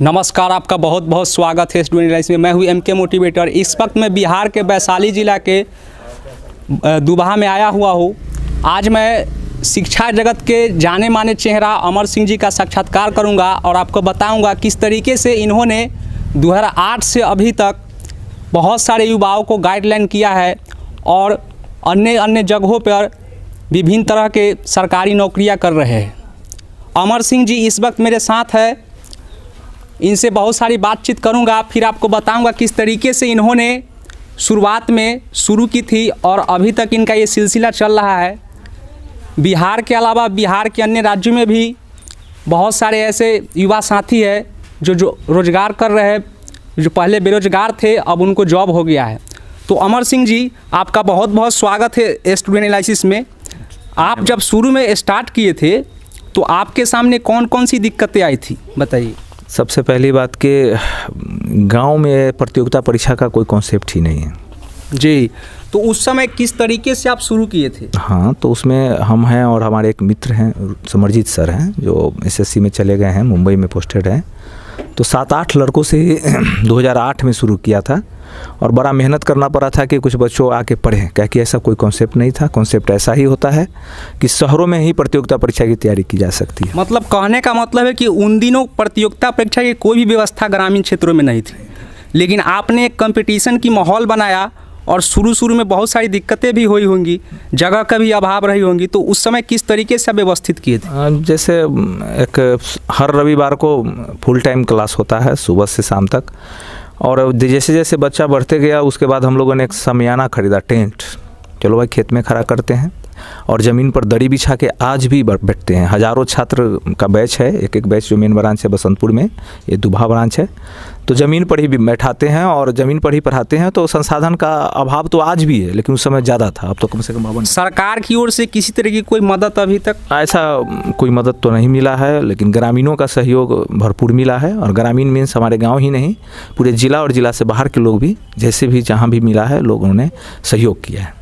नमस्कार, आपका बहुत बहुत स्वागत है स्टूडेंट लाइफ में। मैं हूं एमके मोटिवेटर। इस वक्त मैं बिहार के वैशाली ज़िला के दुबहा में आया हुआ हूं। आज मैं शिक्षा जगत के जाने माने चेहरा अमर सिंह जी का साक्षात्कार करूंगा और आपको बताऊंगा किस तरीके से इन्होंने 2008 से अभी तक बहुत सारे युवाओं को गाइडलाइन किया है और अन्य अन्य जगहों पर विभिन्न तरह के सरकारी नौकरियां कर रहे हैं। अमर सिंह जी इस वक्त मेरे साथ है। इनसे बहुत सारी बातचीत करूंगा, फिर आपको बताऊंगा किस तरीके से इन्होंने शुरुआत में शुरू की थी और अभी तक इनका ये सिलसिला चल रहा है। बिहार के अलावा बिहार के अन्य राज्यों में भी बहुत सारे ऐसे युवा साथी हैं जो रोज़गार कर रहे हैं, जो पहले बेरोजगार थे अब उनको जॉब हो गया है। तो अमर सिंह जी, आपका बहुत बहुत स्वागत है स्टूडेंट एनालिसिस में। आप जब शुरू में स्टार्ट किए थे तो आपके सामने कौन कौन सी दिक्कतें आई थी, बताइए। सबसे पहली बात कि गांव में प्रतियोगिता परीक्षा का कोई कॉन्सेप्ट ही नहीं है जी। तो उस समय किस तरीके से आप शुरू किए थे? हाँ, तो उसमें हम हैं और हमारे एक मित्र हैं समरजीत सर हैं जो एसएससी में चले गए हैं, मुंबई में पोस्टेड हैं। तो 7-8 लड़कों से 2008 में शुरू किया था और बड़ा मेहनत करना पड़ा था कि कुछ बच्चों आके पढ़ें, क्या कि ऐसा कोई कॉन्सेप्ट नहीं था। कॉन्सेप्ट ऐसा ही होता है कि शहरों में ही प्रतियोगिता परीक्षा की तैयारी की जा सकती है। मतलब कहने का मतलब है कि उन दिनों प्रतियोगिता परीक्षा की कोई भी व्यवस्था ग्रामीण क्षेत्रों में नहीं थी, लेकिन आपने एक कंपटीशन की माहौल बनाया और शुरू में बहुत सारी दिक्कतें भी हुई होंगी, जगह का भी अभाव रही होंगी। तो उस समय किस तरीके से व्यवस्थित किए थे? जैसे एक हर रविवार को फुल टाइम क्लास होता है सुबह से शाम तक, और जैसे जैसे बच्चा बढ़ते गया उसके बाद हम लोगों ने एक शमियाना खरीदा, टेंट। चलो भाई खेत में खड़ा करते हैं और ज़मीन पर दरी बिछा के आज भी बैठते हैं। हज़ारों छात्र का बैच है, एक एक बैच जो मेन ब्रांच है बसंतपुर में, ये दुबहा ब्रांच है। तो ज़मीन पर ही बैठाते हैं और ज़मीन पर ही पढ़ाते हैं। तो संसाधन का अभाव तो आज भी है, लेकिन उस समय ज़्यादा था। अब तो कम से कम 52। सरकार की ओर से किसी तरह की कोई मदद अभी तक ऐसा कोई मदद तो नहीं मिला है, लेकिन ग्रामीणों का सहयोग भरपूर मिला है। और ग्रामीण मीन्स हमारे गाँव ही नहीं, पूरे ज़िला और ज़िला से बाहर के लोग भी, जैसे भी जहाँ भी मिला है लोगों ने सहयोग किया है।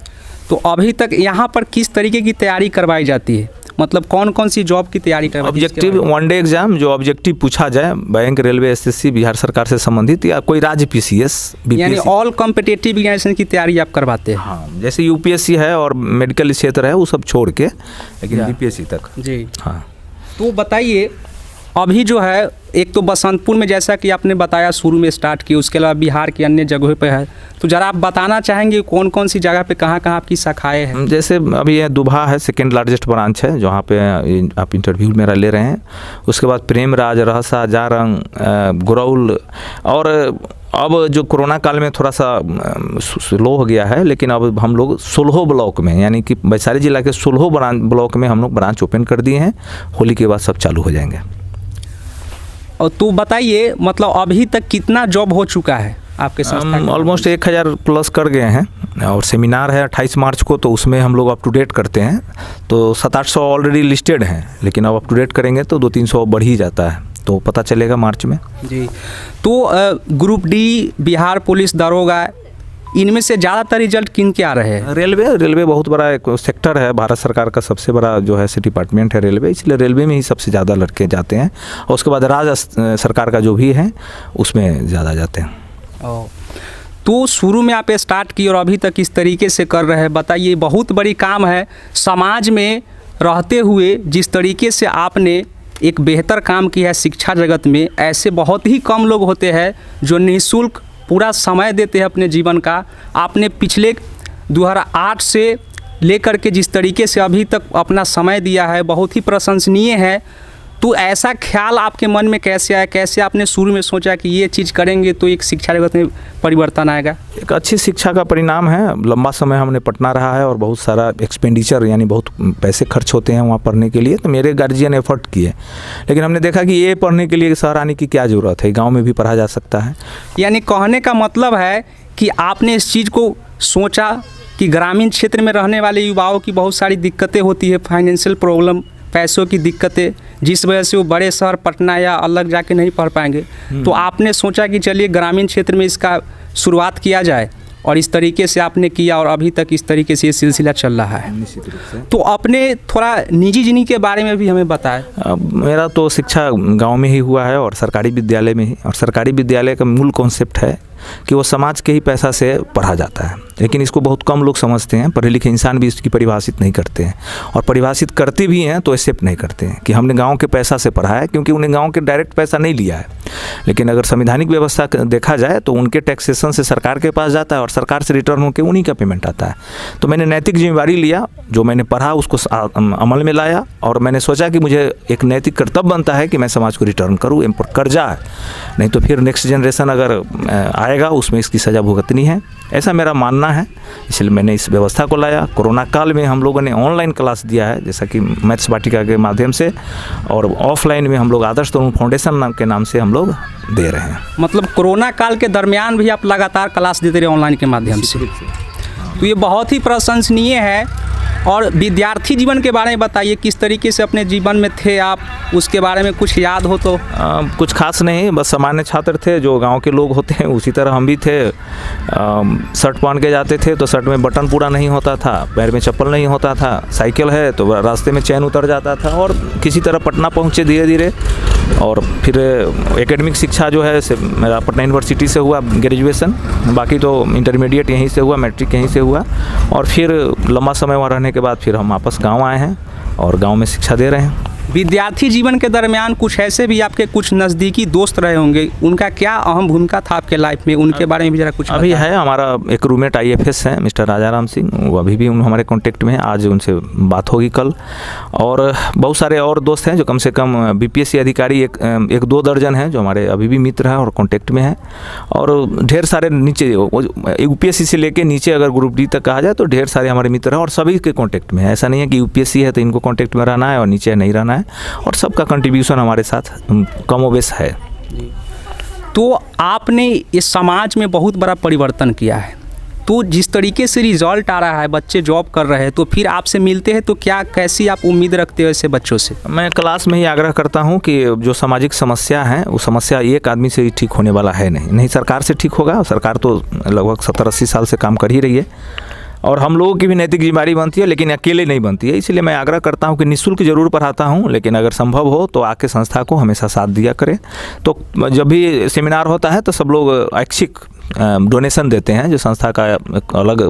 तो अभी तक यहाँ पर किस तरीके की तैयारी करवाई जाती है? मतलब कौन कौन सी जॉब की तैयारी करवाई? ऑब्जेक्टिव वन डे एग्जाम, जो ऑब्जेक्टिव पूछा जाए, बैंक, रेलवे, एसएससी, बिहार सरकार से संबंधित, या कोई राज्य पीसीएस, यानी ऑल कॉम्पिटिटिव एग्जामिनेशन की तैयारी आप करवाते हैं? हाँ, जैसे यूपीएससी है और मेडिकल क्षेत्र है वो सब छोड़ के, लेकिन बीपीएससी तक जी। हाँ, तो बताइए, अभी जो है एक तो बसंतपुर में जैसा कि आपने बताया शुरू में स्टार्ट की, उसके अलावा बिहार की अन्य जगहों पे है, तो ज़रा आप बताना चाहेंगे कौन कौन सी जगह पे कहाँ कहाँ आपकी शाखाएं हैं? जैसे अभी ये दुबहा है, सेकेंड लार्जेस्ट ब्रांच है जहाँ पे आप इंटरव्यू मेरा ले रहे हैं। उसके बाद प्रेमराज, रहसा, जारंग, गुरौल, और अब जो कोरोना काल में थोड़ा सा स्लो हो गया है, लेकिन अब हम लोग 16 ब्लॉक में, यानी कि वैशाली जिला के 16 ब्लॉक में हम लोग ब्रांच ओपन कर दिए हैं। होली के बाद सब चालू हो जाएंगे। और तो बताइए, मतलब अभी तक कितना जॉब हो चुका है आपके संस्था? ऑलमोस्ट 1000 प्लस कर गए हैं और सेमिनार है 28 मार्च को, तो उसमें हम लोग अप टू डेट करते हैं। तो 700-800 ऑलरेडी लिस्टेड हैं, लेकिन अब अप टू डेट करेंगे तो 200-300 बढ़ ही जाता है, तो पता चलेगा मार्च में जी। तो ग्रुप डी, बिहार पुलिस दरोगा, इनमें से ज़्यादातर रिजल्ट किन के आ रहे हैं? रेलवे बहुत बड़ा एक सेक्टर है, भारत सरकार का सबसे बड़ा जो है डिपार्टमेंट है रेलवे, इसलिए रेलवे में ही सबसे ज़्यादा लड़के जाते हैं। और उसके बाद राज्य सरकार का जो भी है उसमें ज़्यादा जाते हैं। तो शुरू में आप स्टार्ट किए और अभी तक इस तरीके से कर रहे हैं। बताइए, बहुत बड़ी काम है। समाज में रहते हुए जिस तरीके से आपने एक बेहतर काम किया है शिक्षा जगत में, ऐसे बहुत ही कम लोग होते हैं जो निःशुल्क पूरा समय देते हैं अपने जीवन का। आपने पिछले 2008 से लेकर के जिस तरीके से अभी तक अपना समय दिया है, बहुत ही प्रशंसनीय है। तो ऐसा ख्याल आपके मन में कैसे आया? कैसे आपने शुरू में सोचा कि ये चीज़ करेंगे तो एक शिक्षा जगत में परिवर्तन आएगा? एक अच्छी शिक्षा का परिणाम है। लंबा समय हमने पढ़ना रहा है और बहुत सारा एक्सपेंडिचर, यानी बहुत पैसे खर्च होते हैं वहाँ पढ़ने के लिए। तो मेरे गार्जियन एफर्ट किए, लेकिन हमने देखा कि ये पढ़ने के लिए शहर आने की क्या ज़रूरत है, गाँव में भी पढ़ा जा सकता है। यानी कहने का मतलब है कि आपने इस चीज़ को सोचा कि ग्रामीण क्षेत्र में रहने वाले युवाओं की बहुत सारी दिक्कतें होती है, फाइनेंशियल प्रॉब्लम, पैसों की दिक्कतें, जिस वजह से वो बड़े शहर पटना या अलग जाके नहीं पढ़ पाएंगे। तो आपने सोचा कि चलिए ग्रामीण क्षेत्र में इसका शुरुआत किया जाए और इस तरीके से आपने किया और अभी तक इस तरीके से ये सिलसिला चल रहा है। निश्चित रूप से। तो अपने थोड़ा निजी जिंदगी के बारे में भी हमें बताएं। मेरा तो शिक्षा गांव में ही हुआ है और सरकारी विद्यालय में ही, और सरकारी विद्यालय का मूल कॉन्सेप्ट है कि वो समाज के ही पैसा से पढ़ा जाता है, लेकिन इसको बहुत कम लोग समझते हैं। पढ़े लिखे इंसान भी इसकी परिभाषित नहीं करते हैं, और परिभाषित करते भी हैं तो एक्सेप्ट नहीं करते हैं कि हमने गांव के पैसा से पढ़ा है, क्योंकि उन्हें गांव के डायरेक्ट पैसा नहीं लिया है। लेकिन अगर संवैधानिक व्यवस्था देखा जाए तो उनके टैक्सेशन से सरकार के पास जाता है और सरकार से रिटर्न होकर उन्हीं का पेमेंट आता है। तो मैंने नैतिक जिम्मेवारी लिया, जो मैंने पढ़ा उसको अमल में लाया, और मैंने सोचा कि मुझे एक नैतिक कर्तव्य बनता है कि मैं समाज को रिटर्न करूँ। इन पर कर्जा है, नहीं तो फिर नेक्स्ट जनरेशन अगर आएगा उसमें इसकी सज़ा भुगतनी है, ऐसा मेरा मानना है। इसलिए मैंने इस व्यवस्था को लाया। कोरोना काल में हम लोगों ने ऑनलाइन क्लास दिया है, जैसा कि मैथ्स वाटिका के माध्यम से, और ऑफलाइन में हम लोग आदर्श तरुण फाउंडेशन के नाम से हम लोग दे रहे हैं। मतलब कोरोना काल के दरमियान भी आप लगातार क्लास देते रहे ऑनलाइन के माध्यम से, तो ये बहुत ही प्रशंसनीय है। और विद्यार्थी जीवन के बारे में बताइए, किस तरीके से अपने जीवन में थे आप, उसके बारे में कुछ याद हो तो? कुछ खास नहीं, बस सामान्य छात्र थे जो गांव के लोग होते हैं, उसी तरह हम भी थे। शर्ट पहन के जाते थे तो शर्ट में बटन पूरा नहीं होता था, पैर में चप्पल नहीं होता था, साइकिल है तो रास्ते में चैन उतर जाता था, और किसी तरह पटना पहुँचे धीरे धीरे। और फिर एकेडमिक शिक्षा जो है मेरा पटना यूनिवर्सिटी से हुआ ग्रेजुएशन, बाकी तो इंटरमीडिएट यहीं से हुआ, मैट्रिक यहीं से हुआ, और फिर लंबा समय वहाँ रहने के बाद फिर हम वापस गांव आए हैं और गांव में शिक्षा दे रहे हैं। विद्यार्थी जीवन के दरमियान कुछ ऐसे भी आपके कुछ नज़दीकी दोस्त रहे होंगे, उनका क्या अहम भूमिका था आपके लाइफ में, उनके बारे में भी जरा कुछ अभी है हमारा एक रूममेट IFS है मिस्टर राजाराम सिंह, वो अभी भी हमारे कांटेक्ट में है, आज उनसे बात होगी कल। और बहुत सारे और दोस्त हैं जो कम से कम BPSC अधिकारी एक दो दर्जन हैं जो हमारे अभी भी मित्र हैं और कांटेक्ट में हैं। और ढेर सारे नीचे UPSC से लेके नीचे अगर ग्रुप D तक कहा जाए तो ढेर सारे हमारे मित्र हैं, और सभी के कांटेक्ट में है। ऐसा नहीं है कि UPSC है तो इनको कांटेक्ट में रहना है और नीचे नहीं रहना है, और सबका कंट्रीब्यूशन हमारे साथ कमोबेश है। तो आपने इस समाज में बहुत बड़ा परिवर्तन किया है, तो जिस तरीके से रिजल्ट आ रहा है, बच्चे जॉब कर रहे हैं, तो फिर आपसे मिलते हैं तो क्या कैसी आप उम्मीद रखते हो ऐसे बच्चों से? मैं क्लास में ही आग्रह करता हूं कि जो सामाजिक समस्या है वो समस्या एक आदमी से ही ठीक होने वाला है नहीं सरकार से ठीक होगा। सरकार तो लगभग 70-80 साल से काम कर ही रही है, और हम लोगों की भी नैतिक जिम्मेदारी बनती है, लेकिन अकेले नहीं बनती है। इसलिए मैं आग्रह करता हूं कि निःशुल्क जरूर पढ़ाता हूं, लेकिन अगर संभव हो तो आके संस्था को हमेशा साथ दिया करें। तो जब भी सेमिनार होता है तो सब लोग ऐच्छिक डोनेशन देते हैं, जो संस्था का अलग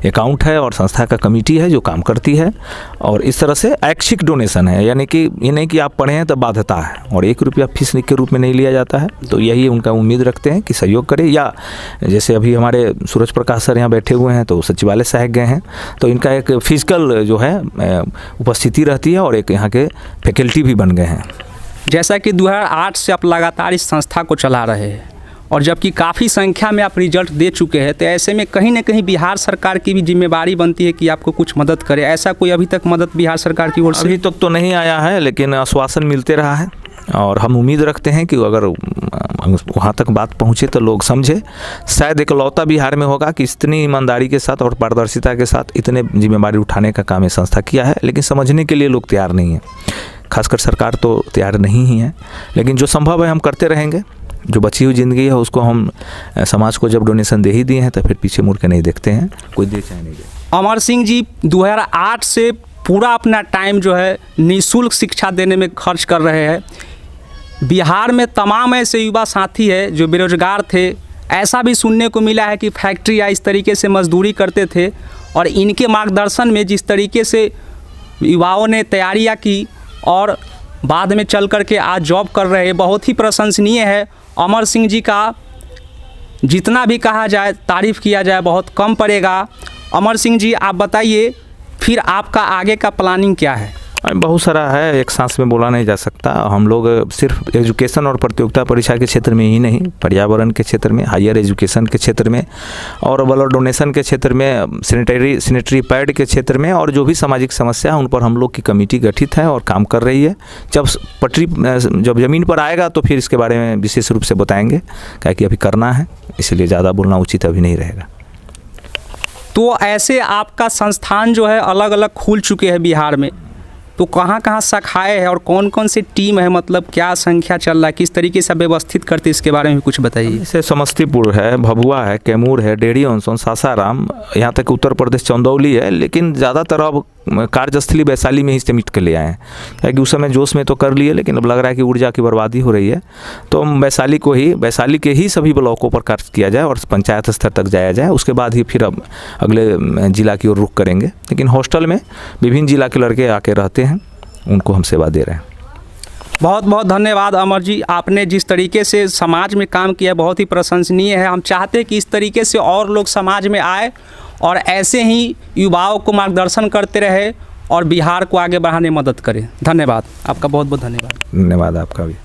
अकाउंट है और संस्था का कमेटी है जो काम करती है, और इस तरह से ऐच्छिक डोनेशन है, यानी कि ये नहीं कि आप पढ़ें तो बाध्यता है, और 1 रुपया फीस के रूप में नहीं लिया जाता है। तो यही उनका उम्मीद रखते हैं कि सहयोग करें। या जैसे अभी हमारे सूरज प्रकाश सर यहाँ बैठे हुए हैं तो सचिवालय सहायक गए हैं, तो इनका एक फिजिकल जो है उपस्थिति रहती है, और एक यहाँ के फैकल्टी भी बन गए हैं। जैसा कि 2008 से आप लगातार इस संस्था को चला रहे हैं, और जबकि काफ़ी संख्या में आप रिजल्ट दे चुके हैं, तो ऐसे में कहीं ना कहीं बिहार सरकार की भी जिम्मेदारी बनती है कि आपको कुछ मदद करे। ऐसा कोई अभी तक मदद बिहार सरकार की ओर से? अभी तक तो नहीं आया है, लेकिन आश्वासन मिलते रहा है, और हम उम्मीद रखते हैं कि अगर वहाँ तक बात पहुँचे तो लोग समझे। शायद एकलौता बिहार में होगा कि इतनी ईमानदारी के साथ और पारदर्शिता के साथ इतने जिम्मेदारी उठाने का काम ये संस्था किया है, लेकिन समझने के लिए लोग तैयार नहीं हैं, खासकर सरकार तो तैयार नहीं ही है। लेकिन जो संभव है हम करते रहेंगे। जो बची हुई ज़िंदगी है उसको हम समाज को जब डोनेशन दे ही दिए हैं तो फिर पीछे मुड़ के नहीं देखते हैं, कोई दे चाहे नहीं दे। अमर सिंह जी 2008 से पूरा अपना टाइम जो है निःशुल्क शिक्षा देने में खर्च कर रहे हैं। बिहार में तमाम ऐसे युवा साथी है जो बेरोजगार थे। ऐसा भी सुनने को मिला है कि फैक्ट्री या इस तरीके से मजदूरी करते थे, और इनके मार्गदर्शन में जिस तरीके से युवाओं ने तैयारियां की और बाद में चल कर के आज जॉब कर रहे हैं, बहुत ही प्रशंसनीय है। अमर सिंह जी का जितना भी कहा जाए, तारीफ़ किया जाए, बहुत कम पड़ेगा। अमर सिंह जी, आप बताइए फिर आपका आगे का प्लानिंग क्या है? बहुत सारा है, एक सांस में बोला नहीं जा सकता। हम लोग सिर्फ एजुकेशन और प्रतियोगिता परीक्षा के क्षेत्र में ही नहीं, पर्यावरण के क्षेत्र में, हायर एजुकेशन के क्षेत्र में, और ब्लड डोनेशन के क्षेत्र में, सैनिटरी पैड के क्षेत्र में, और जो भी सामाजिक समस्या है उन पर हम लोग की कमेटी गठित है और काम कर रही है। जब ज़मीन पर आएगा तो फिर इसके बारे में विशेष रूप से बताएंगे, क्या कि अभी करना है, इसलिए ज़्यादा बोलना उचित अभी नहीं रहेगा। तो ऐसे आपका संस्थान जो है अलग अलग खुल चुके हैं बिहार में, तो कहाँ कहाँ शाखाएँ हैं और कौन कौन सी टीम है, मतलब क्या संख्या चल रहा है, किस तरीके से व्यवस्थित करते हैं, इसके बारे में कुछ बताइए। जैसे समस्तीपुर है, भभुआ है, कैमूर है, डेढ़ी ऑनसोन, सासाराम, यहाँ तक उत्तर प्रदेश चंदौली है, लेकिन ज़्यादातर अब कार्यस्थली वैशाली में ही समेट के ले आए हैं, क्योंकि उस समय जोश में तो कर लिए, लेकिन अब लग रहा है कि ऊर्जा की बर्बादी हो रही है, तो हम वैशाली के ही सभी ब्लॉकों पर कार्य किया जाए और पंचायत स्तर तक जाया जाए, उसके बाद ही फिर अब अगले जिला की ओर रुख करेंगे। लेकिन हॉस्टल में विभिन्न जिला के लड़के आके रहते हैं, उनको हम सेवा दे रहे हैं। बहुत बहुत धन्यवाद अमर जी, आपने जिस तरीके से समाज में काम किया बहुत ही प्रशंसनीय है। हम चाहते हैं कि इस तरीके से और लोग समाज में आए और ऐसे ही युवाओं को मार्गदर्शन करते रहे और बिहार को आगे बढ़ाने में मदद करें। धन्यवाद आपका, बहुत बहुत धन्यवाद। धन्यवाद आपका भी।